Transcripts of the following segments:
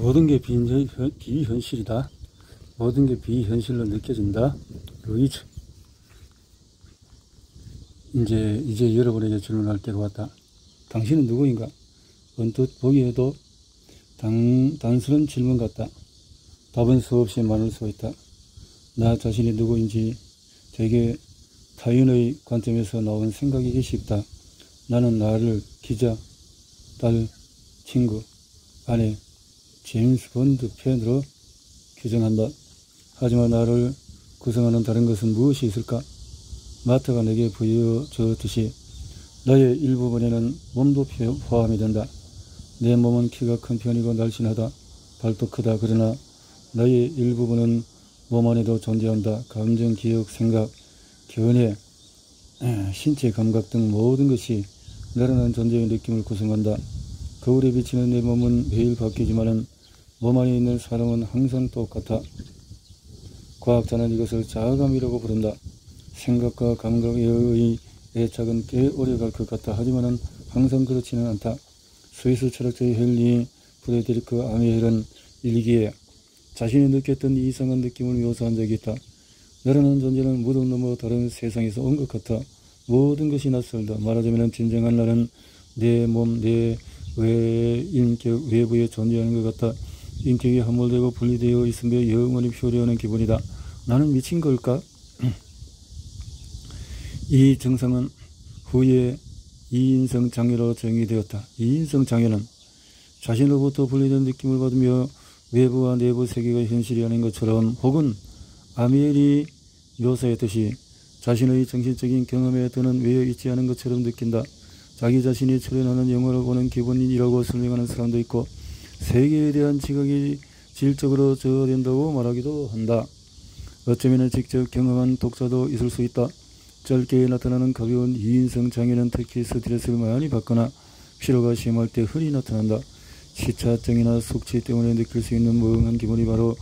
모든 게 비현실이다. 모든 게 비현실로 느껴진다. 루이즈. 이제 여러분에게 질문할 때가 왔다. 당신은 누구인가? 언뜻 보기에도 단순한 질문 같다. 답은 수없이 많을 수 있다. 나 자신이 누구인지 되게 타인의 관점에서 나온 생각이기 쉽다. 나는 나를 기자, 딸, 친구, 아내, 제임스 본드 팬으로 규정한다. 하지만 나를 구성하는 다른 것은 무엇이 있을까? 마트가 내게 보여줬듯이 나의 일부분에는 몸도 포함이 된다. 내 몸은 키가 큰 편이고 날씬하다. 발도 크다. 그러나 나의 일부분은 몸 안에도 존재한다. 감정, 기억, 생각, 견해, 신체 감각 등 모든 것이 나라는 존재의 느낌을 구성한다. 거울에 비치는 내 몸은 매일 바뀌지만은 몸 안에 있는 사람은 항상 똑같아. 과학자는 이것을 자아감이라고 부른다. 생각과 감각의 애착은 꽤 오래 갈 것 같다. 하지만은 항상 그렇지는 않다. 스위스 철학자의 헨리 프레데리크 아미헬은 일기에 자신이 느꼈던 이상한 느낌을 묘사한 적이 있다. 나라는 존재는 무덤 넘어 다른 세상에서 온 것 같아. 모든 것이 낯설다. 말하자면 진정한 나는 내 몸, 내 인격 외부에 존재하는 것 같다. 인격이 함몰되고 분리되어 있으며 영원히 표류하는 기분이다. 나는 미친 걸까? 이 증상은 후에 이인성 장애로 정의되었다. 이인성 장애는 자신으로부터 분리된 느낌을 받으며 외부와 내부 세계가 현실이 아닌 것처럼, 혹은 아미엘이 묘사했듯이 자신의 정신적인 경험에 더는 외여 있지 않은 것처럼 느낀다. 자기 자신이 출연하는 영화를 보는 기분이라고 설명하는 사람도 있고, 세계에 대한 지각이 질적으로 저하된다고 말하기도 한다. 어쩌면 직접 경험한 독자도 있을 수 있다. 짧게 나타나는 가벼운 이인성 장애는 특히 스트레스를 많이 받거나 피로가 심할 때 흔히 나타난다. 시차증이나 숙취 때문에 느낄 수 있는 멍한 기분이 바로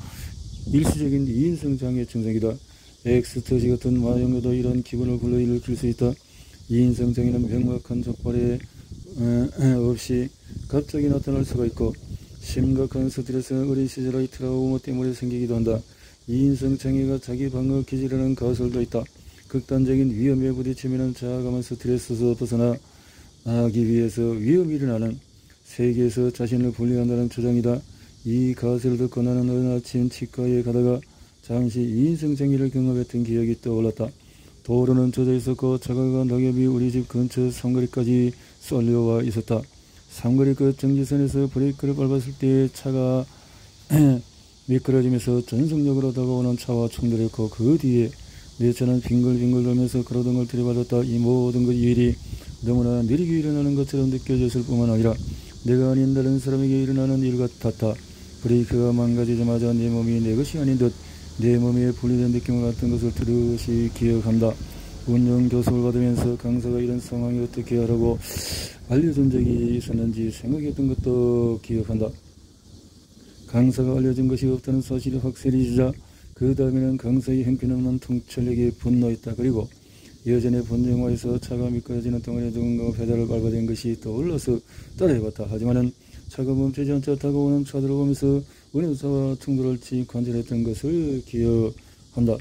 일시적인 이인성 장애 증상이다. 엑스터시 같은 마약류도 이런 기분을 불러일으킬 수 있다. 이인성 장애는 명확한 촉발에 없이 갑자기 나타날 수가 있고, 심각한 스트레스는 어린 시절의 트라우마 때문에 생기기도 한다. 이인성 장애가 자기 방어 기질이라는 가설도 있다. 극단적인 위험에 부딪히면 자아감은 스트레스에서 벗어나기 위해서 위험이 일어나는 세계에서 자신을 분리한다는 주장이다. 이 가설을 듣고 나는 어느 아침 치과에 가다가 잠시 이인성 장애를 경험했던 기억이 떠올랐다. 도로는 젖어 있었고 차가운 낙엽이 우리 집 근처 삼거리까지 쏠려와 있었다. 삼거리 끝 정지선에서 브레이크를 밟았을 때 차가 미끄러지면서 전속력으로 다가오는 차와 충돌했고, 그 뒤에 내 차는 빙글빙글 돌면서 가로등을 들이받았다. 이 모든 것 일이 너무나 느리게 일어나는 것처럼 느껴졌을 뿐만 아니라 내가 아닌 다른 사람에게 일어나는 일 같았다. 브레이크가 망가지자마자 내 몸이 내 것이 아닌 듯 내 몸에 분리된 느낌을 받던 것을 들으시 기억한다. 운영 교습을 받으면서 강사가 이런 상황이 어떻게 하라고 알려준 적이 있었는지 생각했던 것도 기억한다. 강사가 알려준 것이 없다는 사실이 확실해지자 그 다음에는 강사의 형편없는 통찰력에 분노했다. 그리고 예전에 본 영화에서 차가 미끄러지는 동안에 누군가가 페달을 밟아댄 것이 떠올라서 따라해봤다. 하지만은 차가 멈추지 않자 다가오는 차들을 보면서 어느 차와 충돌할지 관찰했던 것을 기억한다.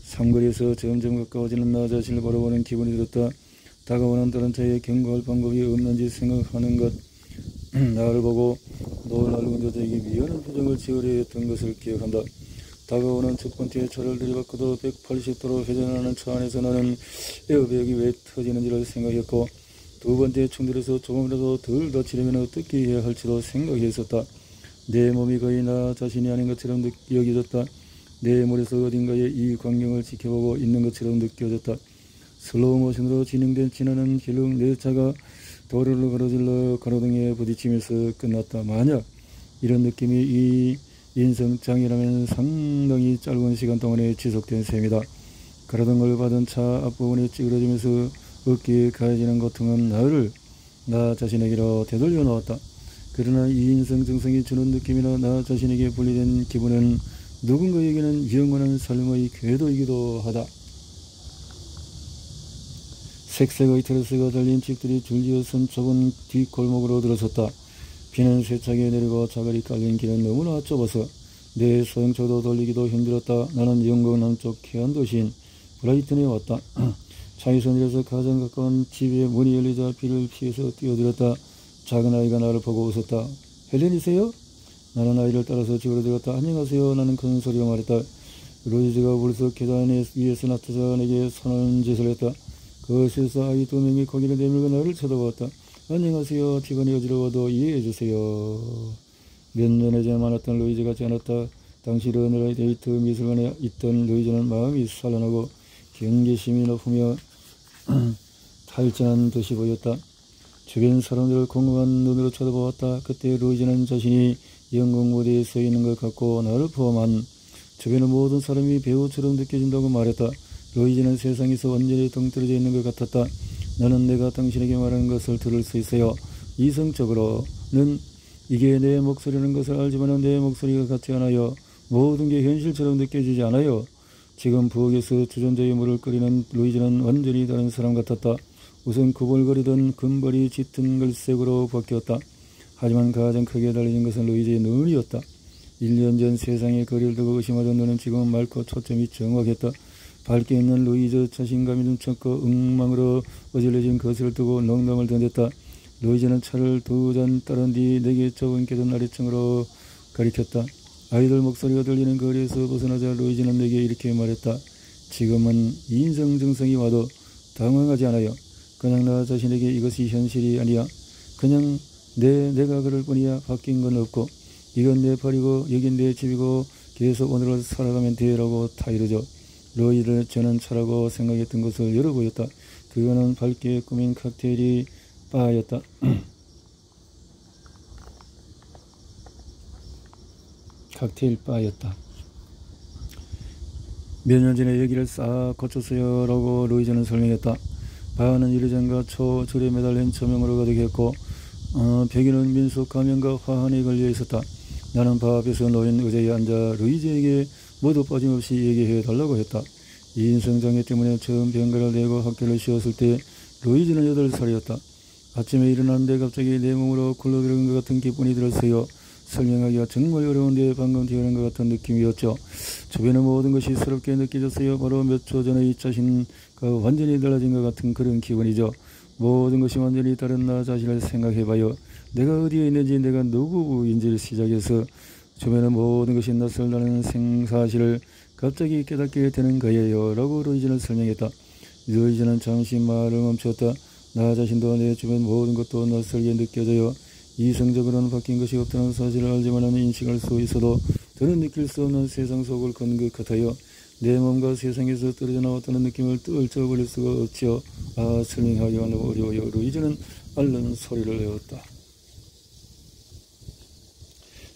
삼거리에서 점점 가까워지는 나 자신을 바라보는 기분이 들었다. 다가오는 다른 차에 경고할 방법이 없는지 생각하는 것, 나를 보고 놀랄 운전자에게 미안한 표정을 지으려 했던 것을 기억한다. 다가오는 첫 번째 차를 들이받고도 180도로 회전하는 차 안에서 나는 에어백이 왜 터지는지를 생각했고, 두 번째 충돌에서 조금이라도 덜 다치려면 어떻게 해야 할지도 생각했었다. 내 몸이 거의 나 자신이 아닌 것처럼 여겨졌다. 내 머릿속 어딘가에 이 광경을 지켜보고 있는 것처럼 느껴졌다. 슬로우 모션으로 진행된 지나는 길로 내 차가 도로를 가로질러 가로등에 부딪히면서 끝났다. 만약 이런 느낌이 이 인성장애라면 상당히 짧은 시간 동안에 지속된 셈이다. 가로등을 받은 차 앞부분이 찌그러지면서 어깨에 가해지는 고통은 나 자신에게로 되돌려 놓았다. 그러나 이 인성 증상이 주는 느낌이나 나 자신에게 분리된 기분은 누군가에게는 영원한 삶의 궤도이기도 하다. 색색의 테라스가 달린 집들이 줄지어 선 좁은 뒷골목으로 들어섰다. 비는 세차게 내리고 자갈이 깔린 길은 너무나 좁아서 내 소형차도 돌리기도 힘들었다. 나는 영국 남쪽 해안 도시인 브라이튼에 왔다. 차에서 내려서 가장 가까운 집에 문이 열리자 비를 피해서 뛰어들었다. 작은 아이가 나를 보고 웃었다. 헬렌이세요? 나는 아이를 따라서 집으로 들어갔다. 안녕하세요. 나는 큰 소리로 말했다. 로이즈가 불쑥 계단 위에서 나타나 내게 손짓을 했다. 거실에서 아이 2명이 고개를 내밀고 나를 쳐다보았다. 안녕하세요. 기분이 어지러워도 이해해주세요. 몇 년에 전에 만났던 로이즈 같지 않았다. 당시 르네라의 데이트 미술관에 있던 로이즈는 마음이 산란하고 경계심이 높으며 탈진한 듯이 보였다. 주변 사람들을 공허한 눈으로 쳐다보았다. 그때 로이즈는 자신이 연극 무대에 서 있는 것 같고 나를 포함한 주변의 모든 사람이 배우처럼 느껴진다고 말했다. 로이즈는 세상에서 완전히 동떨어져 있는 것 같았다. 나는 내가 당신에게 말하는 것을 들을 수 있어요. 이성적으로는 이게 내 목소리라는 것을 알지만 내 목소리가 같지 않아요. 모든 게 현실처럼 느껴지지 않아요. 지금 부엌에서 주전자에 물을 끓이는 로이즈는 완전히 다른 사람 같았다. 우선 구불거리던 금발이 짙은 갈색으로 바뀌었다. 하지만 가장 크게 달라진 것은 로이즈의 눈이었다. 1년 전 세상에 거리를 두고 의심하던 눈은 지금 맑고 초점이 정확했다. 밝게 있는 로이즈 자신감이 넘쳤고 엉망으로 어질러진 것을 두고 농담을 던졌다. 로이즈는 차를 2잔 따른 뒤 내게 좁은 계단 아래층으로 가리켰다. 아이들 목소리가 들리는 거리에서 벗어나자 로이즈는 내게 이렇게 말했다. 지금은 인성 증상이 와도 당황하지 않아요. 그냥 나 자신에게 이것이 현실이 아니야. 그냥 내가 그럴 뿐이야. 바뀐 건 없고 이건 내 발이고 여긴 내 집이고 계속 오늘을 살아가면 돼라고 타이르죠. 로이를 저는 차라고 생각했던 것을 열어보였다. 그거는 밝게 꾸민 칵테일이 바였다. 칵테일 바였다. 몇 년 전에 여기를 싹 고쳤어요 라고 로이즈는 설명했다. 바는 유리잔과 초줄에 매달린 조명으로 가득했고 벽에는 민속 가면과 화환이 걸려 있었다. 나는 바 앞에서 놓인 의자에 앉아 로이즈에게 모두 빠짐없이 얘기해 달라고 했다. 인성장애 때문에 처음 병가를 내고 학교를 쉬었을 때 로이즈는 8살이었다. 아침에 일어났는데 갑자기 내 몸으로 굴러들어간 것 같은 기분이 들었어요. 설명하기가 정말 어려운데 방금 태어난 것 같은 느낌이었죠. 주변의 모든 것이 새롭게 느껴졌어요. 바로 몇 초 전에 이 자신과 완전히 달라진 것 같은 그런 기분이죠. 모든 것이 완전히 다른 나 자신을 생각해봐요. 내가 어디에 있는지 내가 누구인지를 시작해서 주변의 모든 것이 낯설다는 사실을 갑자기 깨닫게 되는 거예요 라고 로이즈는 설명했다. 로이즈는 잠시 말을 멈췄다. 나 자신도 내 주변 모든 것도 낯설게 느껴져요. 이성적으로는 바뀐 것이 없다는 사실을 알지만 인식할 수 있어도 더는 느낄 수 없는 세상 속을 건 것 같아요. 내 몸과 세상에서 떨어져 나왔다는 느낌을 떨쳐버릴 수가 없지요. 설명하기가 너무 어려워요. 로이즈는 앓는 소리를 내었다.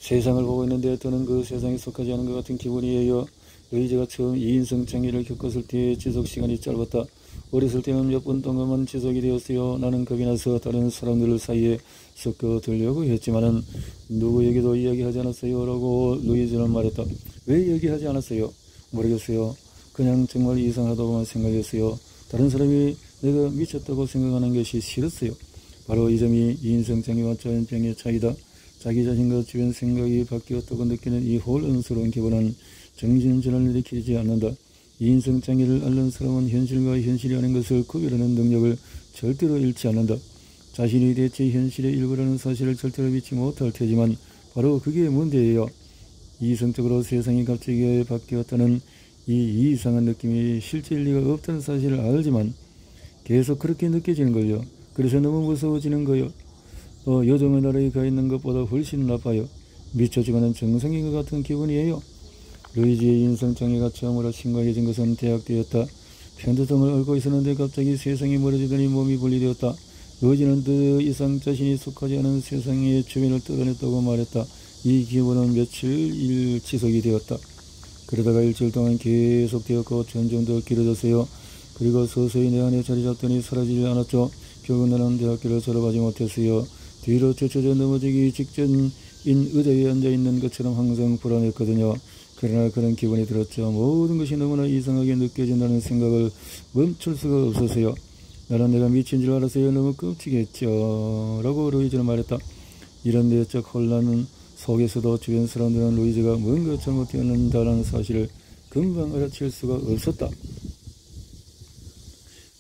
세상을 보고 있는데 저는 그 세상에 속하지 않은 것 같은 기분이에요. 로이즈가 처음 이인성 장애를 겪었을 때의 지속 시간이 짧았다. 어렸을 때는 몇 분 동안만 지속이 되었어요. 나는 겁이 나서 다른 사람들 사이에 섞어들려고 했지만은 누구에게도 이야기하지 않았어요 라고 로이즈는 말했다. 왜 얘기하지 않았어요? 모르겠어요. 그냥 정말 이상하다고만 생각했어요. 다른 사람이 내가 미쳤다고 생각하는 것이 싫었어요. 바로 이 점이 이인성장애와 전병의 차이다. 자기 자신과 주변 생각이 바뀌었다고 느끼는 이 혼란스러운 기분은 정신전환을 일으키지 않는다. 이인성장애를 앓는 사람은 현실과 현실이 아닌 것을 구별하는 능력을 절대로 잃지 않는다. 자신이 대체 현실의 일부라는 사실을 절대로 믿지 못할 테지만 바로 그게 문제예요. 이성적으로 세상이 갑자기 바뀌었다는 이 이상한 느낌이 실제일 리가 없다는 사실을 알지만 계속 그렇게 느껴지는 거요. 그래서 너무 무서워지는 거요. 요정의 나라에 가 있는 것보다 훨씬 나빠요. 미쳐 죽어는 정상인 것 같은 기분이에요. 로이즈의 인성장애가 처음으로 심각해진 것은 대학 때였다. 편두통을 앓고 있었는데 갑자기 세상이 멀어지더니 몸이 분리되었다. 로이즈는 더 이상 자신이 속하지 않은 세상의 주변을 떠나냈다고 말했다. 이 기분은 며칠 지속이 되었다. 그러다가 일주일 동안 계속되었고 점점 더 길어졌어요. 그리고 서서히 내 안에 자리 잡더니 사라지지 않았죠. 결국 나는 대학교를 졸업하지 못했어요. 뒤로 젖혀져 넘어지기 직전인 의자에 앉아있는 것처럼 항상 불안했거든요. 그러나 그런 기분이 들었죠. 모든 것이 너무나 이상하게 느껴진다는 생각을 멈출 수가 없었어요. 나는 내가 미친 줄 알았어요. 너무 끔찍했죠 라고 로이즈는 말했다. 이런 내적 혼란 속에서도 주변 사람들은 루이즈가 뭔가 잘못되었는다는 사실을 금방 알아챌 수가 없었다.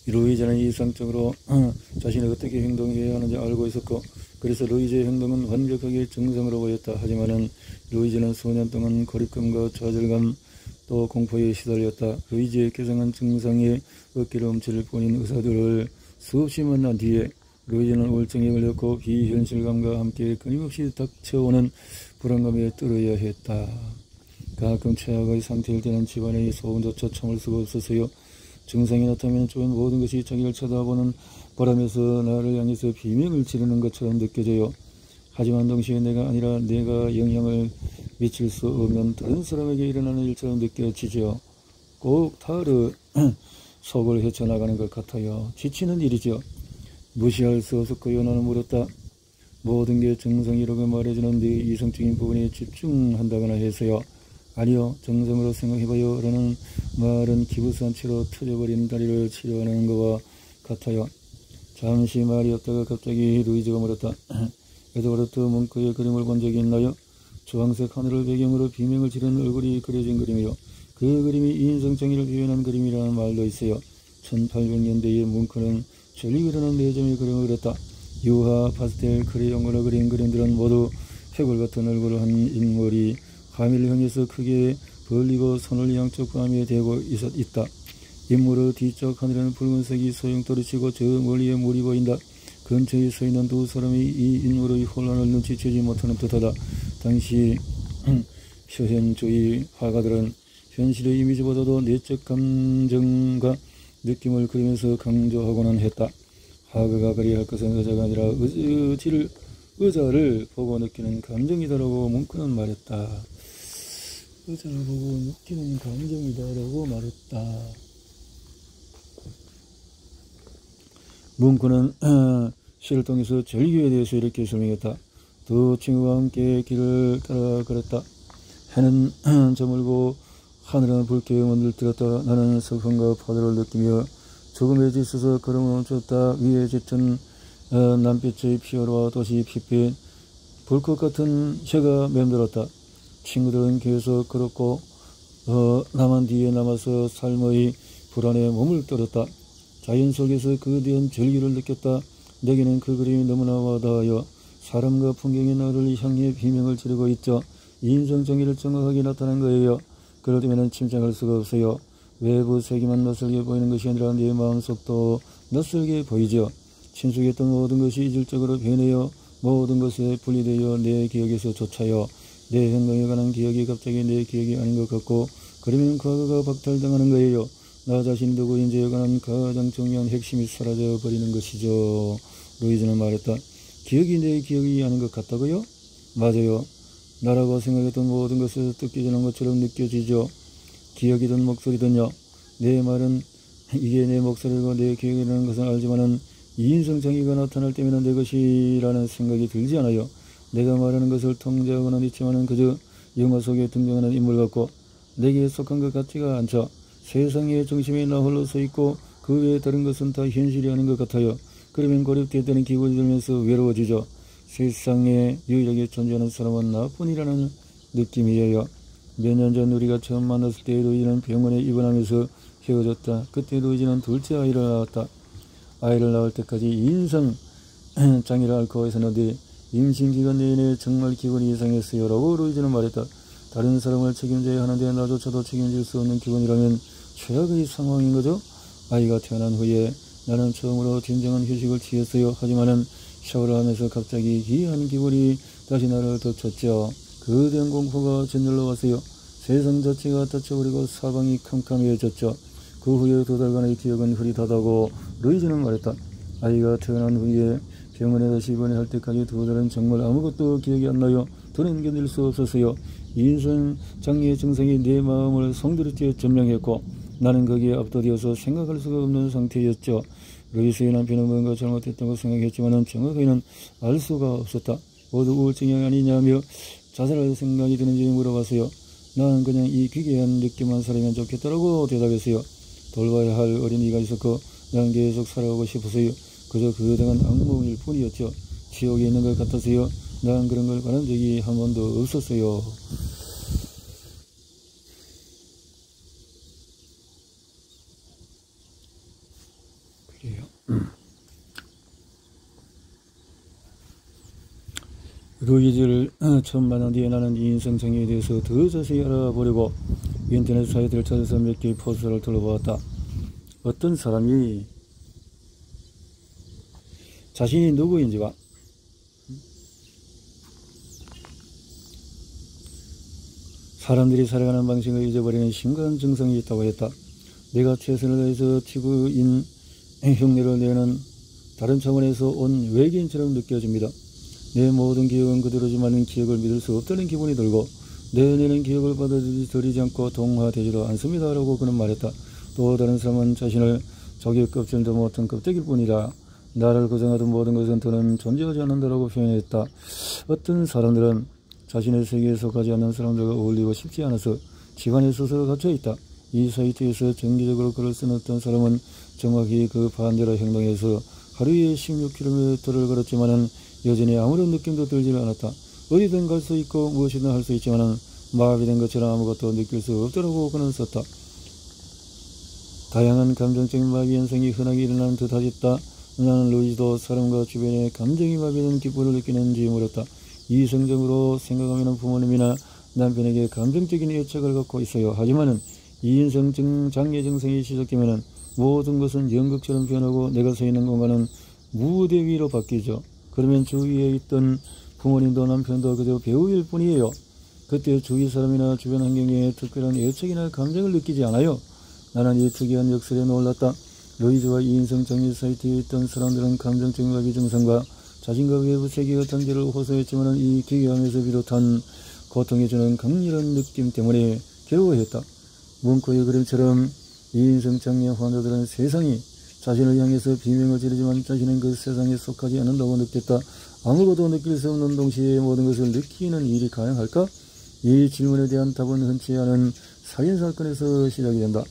루이즈는 이상적으로 자신이 어떻게 행동해야 하는지 알고 있었고, 그래서 루이즈의 행동은 완벽하게 정상으로 보였다. 하지만은 루이즈는 수년 동안 고립감과 좌절감 또 공포에 시달렸다. 루이즈의 개성한 증상에 어깨를 움츠릴 뿐인 의사들을 수없이 만난 뒤에 루이즈는 우울증에 걸렸고 비현실감과 함께 끊임없이 닥쳐오는 불안감에 떨어야 했다. 가끔 최악의 상태일 때는 집안의 소음조차 참을 수가 없었어요. 증상이 나타나면 주변 모든 것이 자기를 쳐다보는 바람에서 나를 향해서 비명을 지르는 것처럼 느껴져요. 하지만 동시에 내가 아니라 내가 영향을 미칠 수 없는 다른 사람에게 일어나는 일처럼 느껴지죠. 꼭 타르 속을 헤쳐나가는 것 같아요. 지치는 일이죠. 무시할 수 없었고요. 나는 물었다. 모든 게 정상이라고 말해주는 네 이성적인 부분에 집중한다거나 해서요. 아니요, 정상으로 생각해봐요. 라는 말은 기부스한 채로 터져버린 다리를 치료하는 것과 같아요. 잠시 말이 없다가 갑자기 루이즈가 물었다. 에드워드 뭉크의 그림을 본 적이 있나요? 주황색 하늘을 배경으로 비명을 지르는 얼굴이 그려진 그림이요. 그 그림이 인성정의를 표현한 그림이라는 말도 있어요. 1800년대에 뭉크는 전리그라는 4점의 그림을 그렸다. 유화, 파스텔, 크레용으로 그린 그림들은 모두 해골 같은 얼굴을 한 인물이 하미를 향해서 크게 벌리고 손을 양쪽 뺨에 대고 있다. 인물의 뒤쪽 하늘에는 붉은색이 소용돌이치고 저 멀리에 물이 보인다. 근처에 서 있는 두 사람이 이 인물의 혼란을 눈치채지 못하는 듯하다. 당시 표현주의 화가들은 현실의 이미지보다도 내적 감정과 느낌을 그리면서 강조하고는 했다. 화가가 그리야 할 것은 의자가 아니라 의자를 보고 느끼는 감정이다라고 뭉크는 말했다. 의자를 보고 느끼는 감정이다라고 말했다. 뭉크는 시를 통해서 절규에 대해서 이렇게 설명했다. 두 친구와 함께 길을 따라 걸었다. 해는 저물고 하늘은 붉게 물들었다. 나는 슬픔과 파도를 느끼며 죽음에 지쳐서 걸음을 멈췄다. 위에 짙은 남빛의 피어와 도시 핏빛 불꽃 같은 해가 맴돌았다. 친구들은 계속 걸었고 나만 뒤에 남아서 삶의 불안에 몸을 떨었다. 자연 속에서 거대한 절규를 느꼈다. 내게는 그 그림이 너무나 와닿아요. 사람과 풍경이 나를 향해 비명을 지르고 있죠. 인성정의를 정확하게 나타낸 거예요. 그럴 때면 침착할 수가 없어요. 외부 세계만 낯설게 보이는 것이 아니라 내 마음속도 낯설게 보이죠. 친숙했던 모든 것이 이질적으로 변해요. 모든 것에 분리되어 내 기억에서 쫓아요. 내 행동에 관한 기억이 갑자기 내 기억이 아닌 것 같고, 그러면 과거가 박탈당하는 거예요. 나 자신 누구인지에 관한 가장 중요한 핵심이 사라져버리는 것이죠. 루이즈는 말했다. 기억이 내 기억이 아닌 것 같다고요? 맞아요. 나라고 생각했던 모든 것을 뜯겨지는 것처럼 느껴지죠. 기억이든 목소리든요. 내 말은 이게 내 목소리고 내 기억이라는 것은 알지만은 이인성정의가 나타날 때면 내 것이라는 생각이 들지 않아요. 내가 말하는 것을 통제하고는 있지만은 그저 영화 속에 등장하는 인물 같고 내게 속한 것 같지가 않죠. 세상의 중심에 나 홀로 서 있고 그 외에 다른 것은 다 현실이 아닌 것 같아요. 그러면 고립되었다는 기분이 들면서 외로워지죠. 세상에 유일하게 존재하는 사람은 나뿐이라는 느낌이에요. 몇 년 전 우리가 처음 만났을 때 루이즈는 병원에 입원하면서 헤어졌다. 그때 루이즈는 둘째 아이를 낳았다. 아이를 낳을 때까지 인성장애를 앓고 있었는데 임신기간 내내 정말 기분이 이상했어요. 라고 루이즈는 말했다. 다른 사람을 책임져야 하는데 나조차도 책임질 수 없는 기분이라면 최악의 상황인 거죠. 아이가 태어난 후에 나는 처음으로 진정한 휴식을 취했어요. 하지만은 샤워를 하면서 갑자기 기이한 기분이 다시 나를 덮쳤죠. 거대한 공포가 전율로 왔어요. 세상 자체가 닫혀버리고 사방이 캄캄해졌죠. 그 후에 2달간의 기억은 흐릿하다고 루이즈는 말했다. 아이가 태어난 후에 병원에 다시 입원할 때까지 2달은 정말 아무것도 기억이 안 나요. 더는 견딜 수 없었어요. 인성장애 증상이 내 마음을 송두리째 점령했고 나는 거기에 압도되어서 생각할 수가 없는 상태였죠. 루이스의 남편은 뭔가 잘못했다고 생각했지만 정확하게는 알 수가 없었다. 모두 우울증이 아니냐며 자살할 생각이 드는지 물어봤어요. 나는 그냥 이 기괴한 느낌만 살면 좋겠다라고 대답했어요. 돌봐야 할 어린이가 있었고 난 계속 살아가고 싶었어요. 그저 거대한 악몽일 뿐이었죠. 지옥에 있는 것 같았어요. 난 그런 걸 바란 적이 한 번도 없었어요. 그래요. 루이즈를 처음 만난 뒤에 나는 이 인생 정의에 대해서 더 자세히 알아보려고 인터넷 사이트를 찾아서 몇 개의 포스터를 둘러보았다. 어떤 사람이 자신이 누구인지와 사람들이 살아가는 방식을 잊어버리는 심각한 증상이 있다고 했다. 내가 최선을 다해서 지구인 흉내를 내는 다른 차원에서 온 외계인처럼 느껴집니다. 내 모든 기억은 그대로지만 기억을 믿을 수 없다는 기분이 들고 내 뇌는 기억을 받아들이지 않고 동화되지도 않습니다. 라고 그는 말했다. 또 다른 사람은 자신을 적의 껍질도 못한 껍데기일 뿐이다. 나를 고정하던 모든 것은 더는 존재하지 않는다라고 표현했다. 어떤 사람들은 자신의 세계에 속하지 않는 사람들과 어울리고 싶지 않아서 집안에 스스로 갇혀있다. 이 사이트에서 정기적으로 글을 쓰는 어떤 사람은 정확히 그 반대로 행동해서 하루에 16km를 걸었지만은 여전히 아무런 느낌도 들지 않았다. 어디든 갈 수 있고 무엇이든 할 수 있지만은 마비된 것처럼 아무것도 느낄 수 없더라고 그는 썼다. 다양한 감정적인 마비 현상이 흔하게 일어나는 듯하였다. 나는 루이즈도 사람과 주변의 감정이 마비된 기쁨을 느끼는지 물었다. 이성적으로 생각하면 부모님이나 남편에게 감정적인 애착을 갖고 있어요. 하지만은 이인성증 장애 증상이 시작되면은 모든 것은 연극처럼 변하고 내가 서 있는 공간은 무대 위로 바뀌죠. 그러면 주위에 있던 부모님도 남편도 그저 배우일 뿐이에요. 그때 주위 사람이나 주변 환경에 특별한 애착이나 감정을 느끼지 않아요. 나는 이 특이한 역설에 놀랐다. 루이즈와 이인성 장애 사이트에 있던 사람들은 감정적 마비 증상과 자신과 외부 세계의 단절을 호소했지만 이 기괴함에서 비롯한 고통이 주는 강렬한 느낌 때문에 괴로워했다. 문구의 그림처럼 이인성 장애 환자들은 세상이 자신을 향해서 비명을 지르지만 자신은 그 세상에 속하지 않는다고 느꼈다. 아무것도 느낄 수 없는 동시에 모든 것을 느끼는 일이 가능할까? 이 질문에 대한 답은 흔치 않은 살인사건에서 시작이 된다.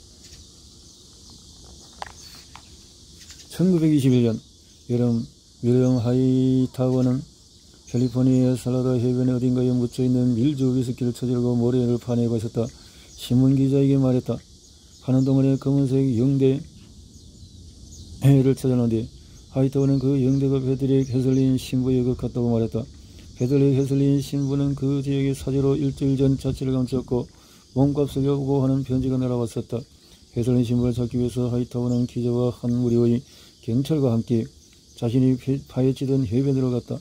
1921년 여름 윌리엄 하이타워는 캘리포니아의 살라다 해변의 어딘가에 묻혀있는 밀주 위스키를 쳐들고 모래를 파내고 있었다. 신문기자에게 말했다. 하는 동안에 검은색 영대 해를 찾아놓은 하이타워는 그 영대가 베들릭 해슬린 신부의 것 같다고 말했다. 베들릭 해슬린 신부는 그 지역의 사제로 일주일 전 자취를 감추었고 몸값을 요구하는 편지가 날아왔었다. 해슬린 신부를 찾기 위해서 하이타워는 기자와 한 무리의 경찰과 함께 자신이 파헤치던 해변으로 갔다.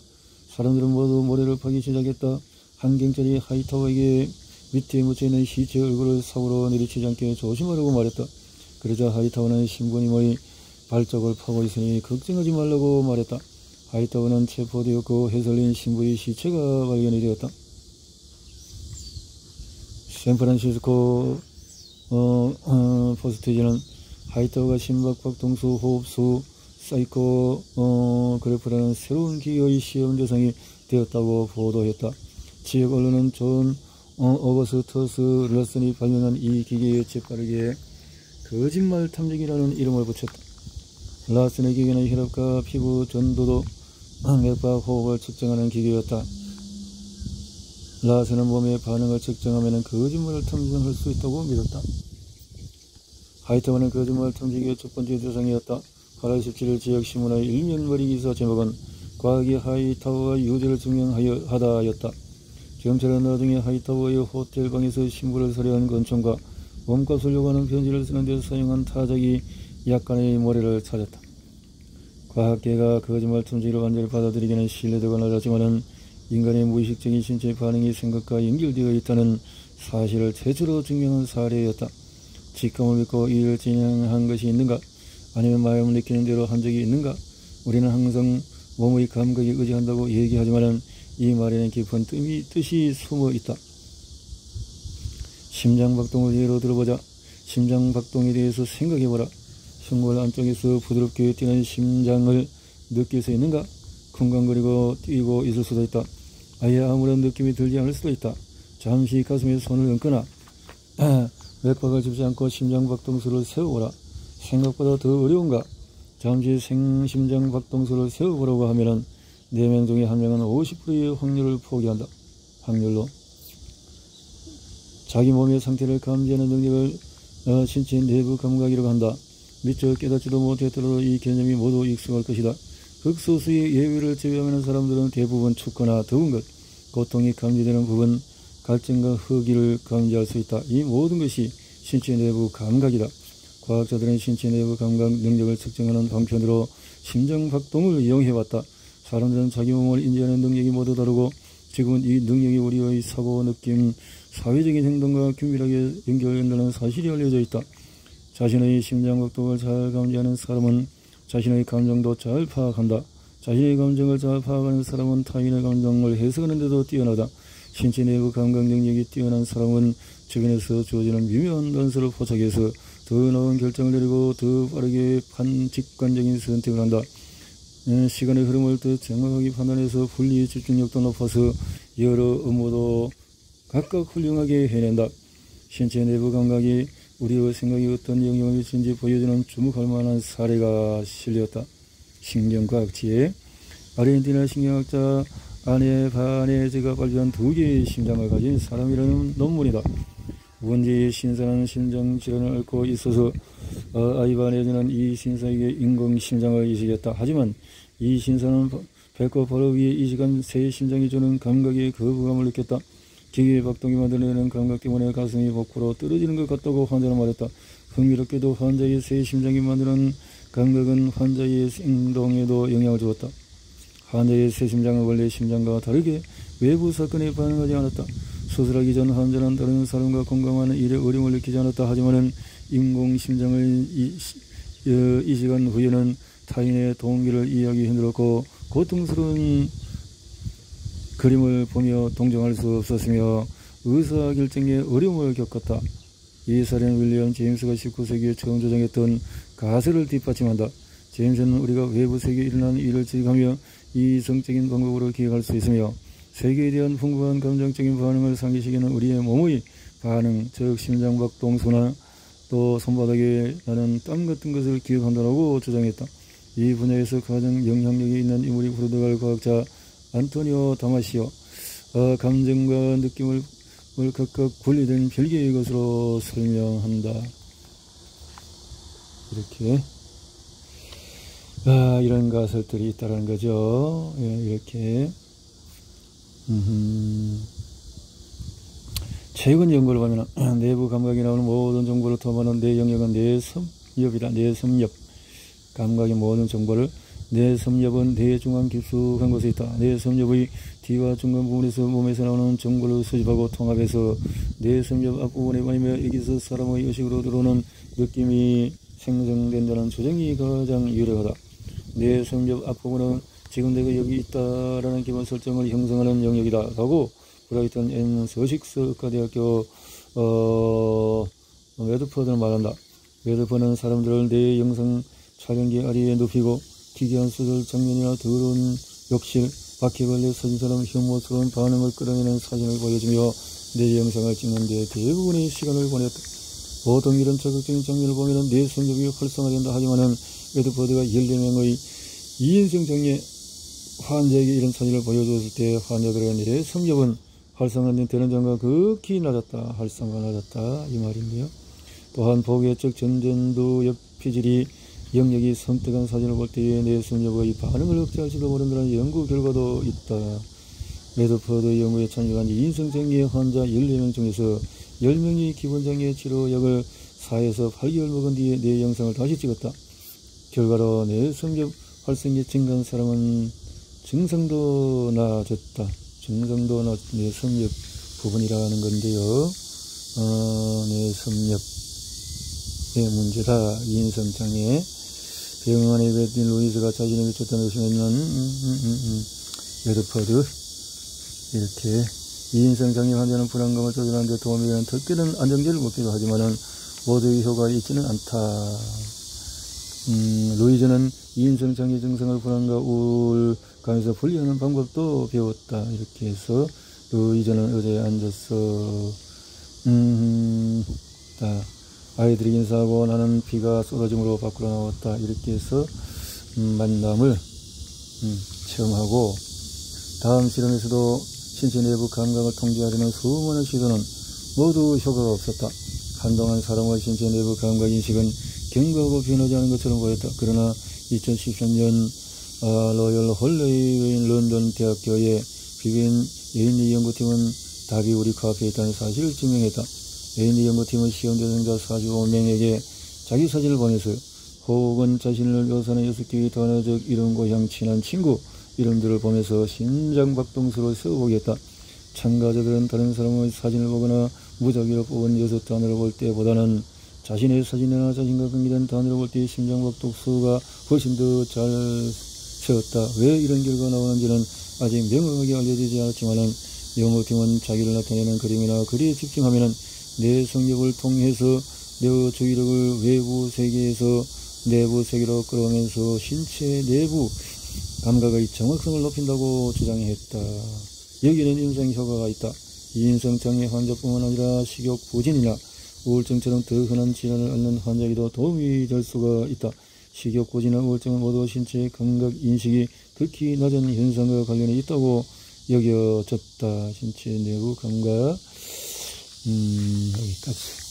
사람들은 모두 모래를 파기 시작했다. 한 경찰이 하이타워에게 밑에 묻혀있는 시체의 얼굴을 사고로 내리치지 않게 조심하라고 말했다. 그러자 하이타워는 신부님의 발자국을 파고 있으니 걱정하지 말라고 말했다. 하이타워는 체포되었고 해설린 신부의 시체가 발견이 되었다. 샌프란시스코 포스트지는 하이타워가 심박박 동수 호흡수 사이코 그래프라는 새로운 기계의 시험 대상이 되었다고 보도했다. 지역 언론은 존 어거스터스 러슨이 발명한 이 기계에 재빠르게 거짓말 탐지기라는 이름을 붙였다. 라슨의 기계는 혈압과 피부 전도도 맥박 호흡을 측정하는 기계였다. 라슨은 몸의 반응을 측정하면 거짓말을 탐지할 수 있다고 믿었다. 하이타워는 거짓말 탐지기의 첫 번째 대상이었다. 8월 17일 지역신문의 일면머리 기사 제목은 과학이 하이타워가 유죄를 증명하다였다. 경찰은 나중에 하이타워의 호텔방에서 신부를 살해한 권총과 몸값을 요구하는 편지를 쓰는 데 사용한 타작이 약간의 모래를 찾았다. 과학계가 거짓말 탐지기를 완전히 받아들이기는 신뢰도가 낮았지만 인간의 무의식적인 신체 반응이 생각과 연결되어 있다는 사실을 최초로 증명한 사례였다. 직감을 믿고 이 일을 진행한 것이 있는가? 아니면 마음을 느끼는 대로 한 적이 있는가? 우리는 항상 몸의 감각에 의지한다고 얘기하지만 이 말에는 깊은 뜻이 숨어 있다. 심장박동을 예로 들어보자. 심장박동에 대해서 생각해보라. 흉골 안쪽에서 부드럽게 뛰는 심장을 느낄 수 있는가? 쿵쾅거리고 뛰고 있을 수도 있다. 아예 아무런 느낌이 들지 않을 수도 있다. 잠시 가슴에 손을 얹거나 맥박을 짚지 않고 심장박동수를 세워보라. 생각보다 더 어려운가? 잠시 심장박동수를 세워보라고 하면은 4명 중에 1명은 50%의 확률을 포기한다. 확률로 자기 몸의 상태를 감지하는 능력을 신체 내부 감각이라고 한다. 미처 깨닫지도 못했더라도 이 개념이 모두 익숙할 것이다. 극소수의 예외를 제외하면 사람들은 대부분 춥거나 더운 것, 고통이 감지되는 부분, 갈증과 허기를 감지할 수 있다. 이 모든 것이 신체 내부 감각이다. 과학자들은 신체 내부 감각 능력을 측정하는 방편으로 심장박동을 이용해왔다. 사람들은 자기 몸을 인지하는 능력이 모두 다르고 지금은 이 능력이 우리의 사고, 느낌, 사회적인 행동과 긴밀하게 연결된다는 사실이 알려져 있다. 자신의 심장박동을 잘 감지하는 사람은 자신의 감정도 잘 파악한다. 자신의 감정을 잘 파악하는 사람은 타인의 감정을 해석하는 데도 뛰어나다. 신체 내부 감각 능력이 뛰어난 사람은 주변에서 주어지는 미묘한 단서를 포착해서 더 나은 결정을 내리고 더 빠르게 직관적인 선택을 한다. 시간의 흐름을 더 정확하게 판단해서 분리 집중력도 높아서 여러 업무도 각각 훌륭하게 해낸다. 신체 내부 감각이 우리의 생각에 어떤 영향을 미치는지 보여주는 주목할 만한 사례가 실렸다. 신경과학지에 아르헨티나 신경학자 아네 바네즈가 발표한 2개의 심장을 가진 사람이라는 논문이다. 문제의 신사는 심장질환을 앓고 있어서 아이바네즈는 이 신사에게 인공심장을 이식했다. 하지만 이 신사는 배꼽 바로 위에 이식한 새 심장이 주는 감각에 거부감을 느꼈다. 기계의 박동이 만들어내는 감각 때문에 가슴이 밖으로 떨어지는 것 같다고 환자는 말했다. 흥미롭게도 환자의 새 심장이 만드는 감각은 환자의 행동에도 영향을 주었다. 환자의 새 심장은 원래 심장과 다르게 외부 사건에 반응하지 않았다. 수술하기 전 환자는 다른 사람과 공감하는 일에 어려움을 느끼지 않았다. 하지만 인공심장을 이식한 후에는 타인의 동기를 이해하기 힘들었고 고통스러운 그림을 보며 동정할 수 없었으며 의사결정에 어려움을 겪었다. 이 사례는 윌리엄 제임스가 19세기에 처음 조정했던 가설을 뒷받침한다. 제임스는 우리가 외부 세계에 일어나는 일을 지식하며 이성적인 방법으로 기억할 수 있으며 세계에 대한 풍부한 감정적인 반응을 상기시키는 우리의 몸의 반응, 즉 심장박동, 순환, 또 손바닥에 나는 땀 같은 것을 기억한다고 주장했다. 이 분야에서 가장 영향력이 있는 인물이 포르투갈 과학자 안토니오 다마시오. 감정과 느낌을 각각 분리된 별개의 것으로 설명한다. 이렇게 이런 가설들이 있다는 거죠. 이렇게 최근 연구를 보면 내부 감각이 나오는 모든 정보를 통하는 내 영역은 뇌섬엽이다. 뇌섬엽. 감각의 모든 정보를 뇌섬엽은 뇌중앙 깊숙한 곳에 있다. 뇌섬엽의 뒤와 중간 부분에서 몸에서 나오는 정보를 수집하고 통합해서 뇌섬엽 앞부분에 보이며 여기서 사람의 의식으로 들어오는 느낌이 생성된다는 주장이 가장 유력하다. 뇌섬엽 앞부분은 지금 내가 여기 있다라는 기본 설정을 형성하는 영역이다 라고 브라이튼 M 서식스 의과대학교 메드퍼드는 말한다. 메드퍼드는 사람들을 뇌 영상 촬영기 아래에 눕히고 기괴한 수술 장면이나 더러운 욕실, 바퀴벌레 사진처럼 혐오스러운 반응을 끌어내는 사진을 보여주며 뇌 영상을 찍는 데 대부분의 시간을 보냈다. 보통 이런 자극적인 장면을 보면 뇌섬엽이 활성화된다 하지만은 메드퍼드가 14명의 2인승 장애 환자에게 이런 사진을 보여줬을 때 환자들의 뇌섬엽은 활성화되는 점과 극히 낮았다. 활성화가 낮았다. 이 말인데요. 또한 보게적 전전두 옆피질이 영역이 섬뜩한 사진을 볼 때의 뇌섬엽의 반응을 억제할지도 모른다는 연구 결과도 있다. 메드퍼드 연구에 참여한 2인승 장애 환자 14명 중에서 10명이 기본장애 치료약을 4에서 8개월 먹은 뒤에 뇌 영상을 다시 찍었다. 결과로 뇌섬엽 활성이 증가한 사람은 증상도 나아졌다. 증상도 나아졌다. 뇌섬엽 부분이라는 건데요. 뇌섬엽의 문제다. 2인승 장애. 병원의 베딘 루이스가 자신이 미쳤다는 의심에 있는 메드퍼드. 이렇게 2인승 장애 환자는 불안감을 조절하는 데 도움이 되는 특별한 안정제를 먹기도 하지만은 모두의 효과가 있지는 않다. 루이즈는 2인승 장애 증상을 불안과 우울감에서 분리하는 방법도 배웠다. 이렇게 해서 루이즈는 의자에 앉아서 아이들이 인사하고 나는 비가 쏟아짐으로 밖으로 나왔다. 이렇게 해서 만남을 체험하고 다음 실험에서도 신체 내부 감각을 통제하려는 수많은 시도는 모두 효과가 없었다. 한동안 사람의 신체 내부 감각 인식은 경과하고 변하지 않은 것처럼 보였다. 그러나 2013년 로열 홀레이 런던 대학교의 비빈 예인리 연구팀은 답이 우리 코앞에 있다는 사실을 증명했다. 예인리 연구팀은 시험 대상자 45명에게 자기 사진을 보내서 혹은 자신을 묘사하는 6개의 단어적 이름, 고향, 친한 친구 이름들을 보면서 심장박동수를 써보게 했다. 참가자들은 다른 사람의 사진을 보거나 무작위로 뽑은 6단어를 볼 때보다는 자신의 사진이나 자신과 관계된 단어를 볼 때 심장박동수가 훨씬 더 잘 세웠다. 왜 이런 결과가 나오는지는 아직 명확하게 알려지지 않았지만 연구팀은 자기를 나타내는 그림이나 글에 집중하면 내 성격을 통해서 내 주의력을 외부 세계에서 내부 세계로 끌어오면서 신체 내부 감각의 정확성을 높인다고 주장했다. 여기에는 인성 효과가 있다. 인성장애 환자뿐만 아니라 식욕 부진이나 우울증처럼 더 흔한 질환을 앓는 환자에게도 도움이 될 수가 있다. 식욕 부진이나 우울증은 모두 신체 감각 인식이 극히 낮은 현상과 관련이 있다고 여겨졌다. 신체 내부 감각 여기까지.